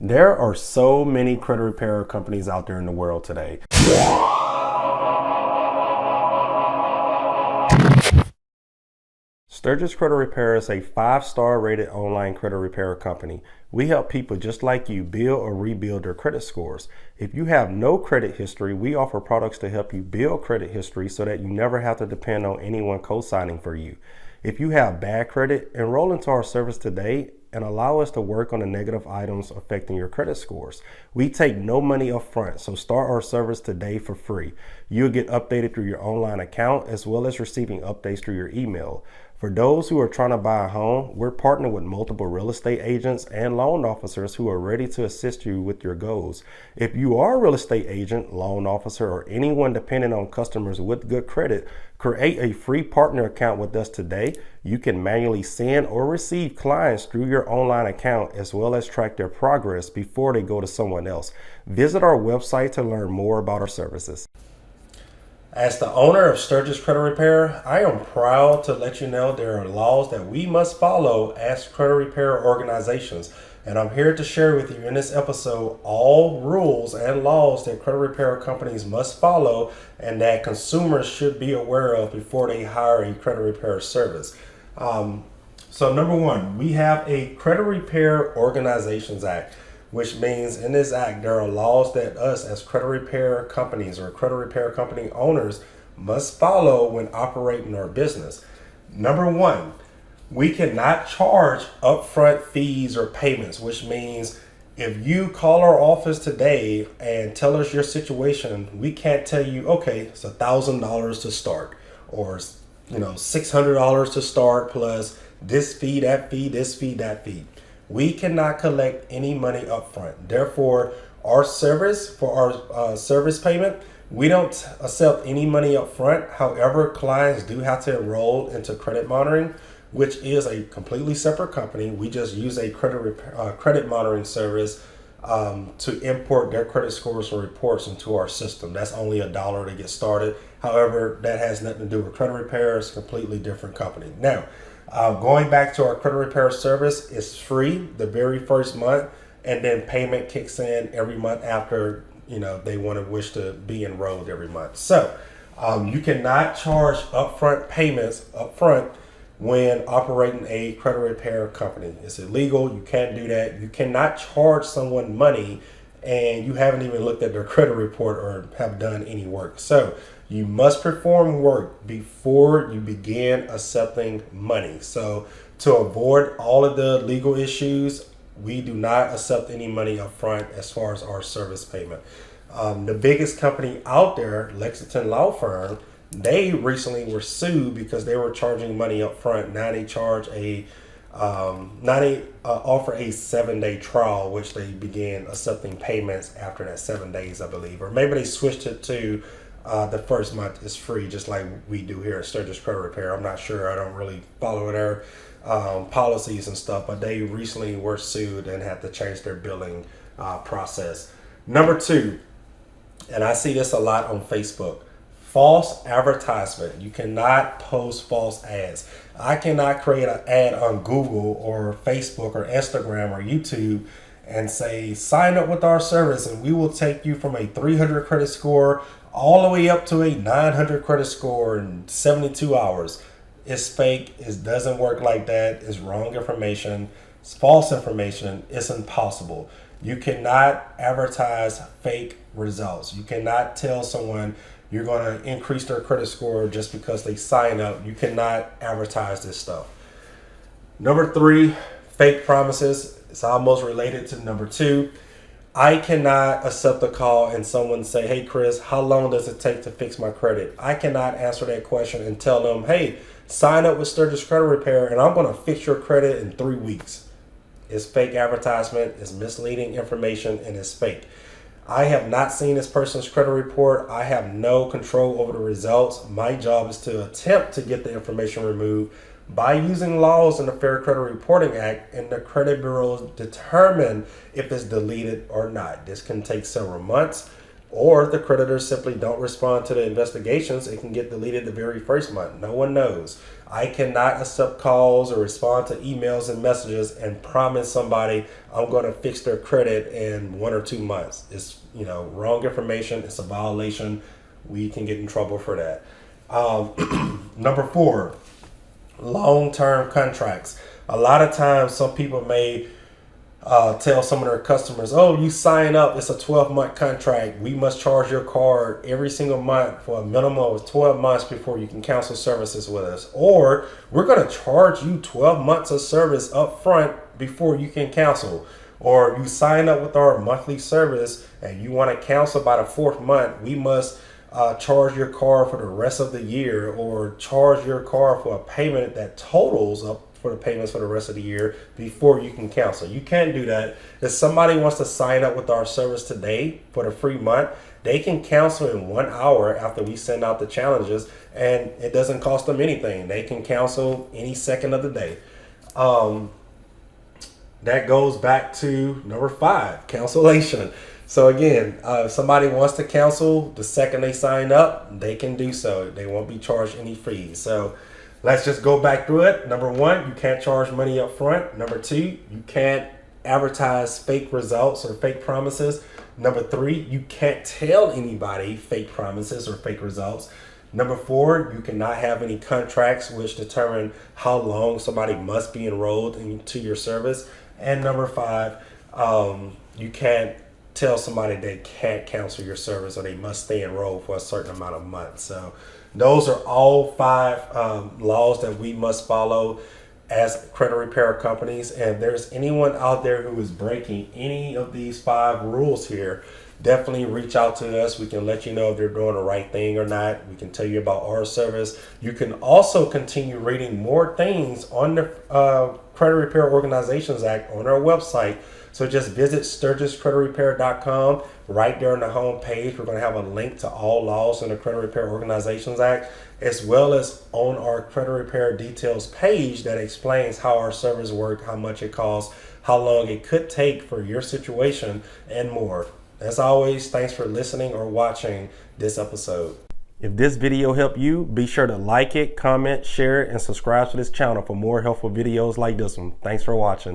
There are so many credit repair companies out there in the world today. Sturgis Credit Repair is a 5-star rated online credit repair company. We help people just like you build or rebuild their credit scores. If you have no credit history, we offer products to help you build credit history so that you never have to depend on anyone co-signing for you. If you have bad credit, enroll into our service today and allow us to work on the negative items affecting your credit scores. We take no money up front, so start our service today for free. You'll get updated through your online account as well as receiving updates through your email. For those who are trying to buy a home, we're partnered with multiple real estate agents and loan officers who are ready to assist you with your goals. If you are a real estate agent, loan officer, or anyone dependent on customers with good credit, create a free partner account with us today. You can manually send or receive clients through your online account as well as track their progress before they go to someone else. Visit our website to learn more about our services. As the owner of Sturgis Credit Repair, I am proud to let you know there are laws that we must follow as credit repair organizations. And I'm here to share with you in this episode all rules and laws that credit repair companies must follow and that consumers should be aware of before they hire a credit repair service. So number one, we have a Credit Repair Organizations Act, which means in this act, there are laws that us as credit repair companies or credit repair company owners must follow when operating our business. Number one, we cannot charge upfront fees or payments, which means if you call our office today and tell us your situation, we can't tell you, okay, it's $1,000 to start, or $600 to start plus this fee, that fee, this fee, that fee. We cannot collect any money up front. Therefore, our service, for our service payment, we don't accept any money up front. However, clients do have to enroll into credit monitoring, which is a completely separate company. We just use a credit monitoring service to import their credit scores or reports into our system. That's only $1 to get started. However, that has nothing to do with credit repair. It's a completely different company. Now, going back to our credit repair service, it's free the very first month, and then payment kicks in every month after they wish to be enrolled every month. So you cannot charge upfront payments upfront when operating a credit repair company. It's illegal. You can't do that. You cannot charge someone money and you haven't even looked at their credit report or have done any work. So you must perform work before you begin accepting money. So to avoid all of the legal issues, we do not accept any money up front as far as our service payment. The biggest company out there, Lexington Law Firm, they recently were sued because they were charging money up front. Now they charge offer a 7-day trial, which they began accepting payments after that 7 days, I believe. Or maybe they switched it to the first month is free, just like we do here at Sturgis Credit Repair. I'm not sure. I don't really follow their policies and stuff, but they recently were sued and had to change their billing process. Number two, and I see this a lot on Facebook, false advertisement. You cannot post false ads. I cannot create an ad on Google or Facebook or Instagram or YouTube and say, sign up with our service and we will take you from a 300 credit score all the way up to a 900 credit score in 72 hours. It's fake. It doesn't work like that. It's wrong information. It's false information. It's impossible. You cannot advertise fake results. You cannot tell someone you're going to increase their credit score just because they sign up. You cannot advertise this stuff. Number three, fake promises. It's almost related to number two. I cannot accept a call and someone say, hey, Chris, how long does it take to fix my credit? I cannot answer that question and tell them, hey, sign up with Sturgis Credit Repair and I'm going to fix your credit in 3 weeks. It's fake advertisement, it's misleading information, and it's fake. I have not seen this person's credit report. I have no control over the results. My job is to attempt to get the information removed by using laws in the Fair Credit Reporting Act, and the credit bureaus determine if it's deleted or not. This can take several months. Or the creditors simply don't respond to the investigations, it can get deleted the very first month. No one knows. I cannot accept calls or respond to emails and messages and promise somebody I'm going to fix their credit in 1 or 2 months. It's wrong information. It's a violation. We can get in trouble for that. Number 4, long-term contracts. A lot of times, some people may tell some of their customers, oh, you sign up, it's a 12-month contract. We must charge your card every single month for a minimum of 12 months before you can cancel services with us. Or we're going to charge you 12 months of service up front before you can cancel. Or you sign up with our monthly service and you want to cancel by the 4th month, we must charge your car for the rest of the year, or charge your car for a payment that totals up for the payments for the rest of the year before you can cancel. You can't do that. If somebody wants to sign up with our service today for the free month, they can cancel in 1 hour after we send out the challenges, and it doesn't cost them anything. They can cancel any second of the day. That goes back to number 5, cancellation. So again, if somebody wants to cancel the second they sign up, they can do so. They won't be charged any fees. So let's just go back through it. Number 1, you can't charge money up front. Number 2, you can't advertise fake results or fake promises. Number 3, you can't tell anybody fake promises or fake results. Number 4, you cannot have any contracts which determine how long somebody must be enrolled into your service. And number 5, you can't tell somebody they can't cancel your service or they must stay enrolled for a certain amount of months. So those are all 5 laws that we must follow as credit repair companies. And if there's anyone out there who is breaking any of these 5 rules here, definitely reach out to us. We can let you know if they're doing the right thing or not. We can tell you about our service. You can also continue reading more things on the Credit Repair Organizations Act on our website. So just visit SturgisCreditRepair.com. Right there on the home page, we're going to have a link to all laws in the Credit Repair Organizations Act, as well as on our credit repair details page that explains how our service work, how much it costs, how long it could take for your situation, and more. As always, thanks for listening or watching this episode. If this video helped you, be sure to like it, comment, share it, and subscribe to this channel for more helpful videos like this one. Thanks for watching.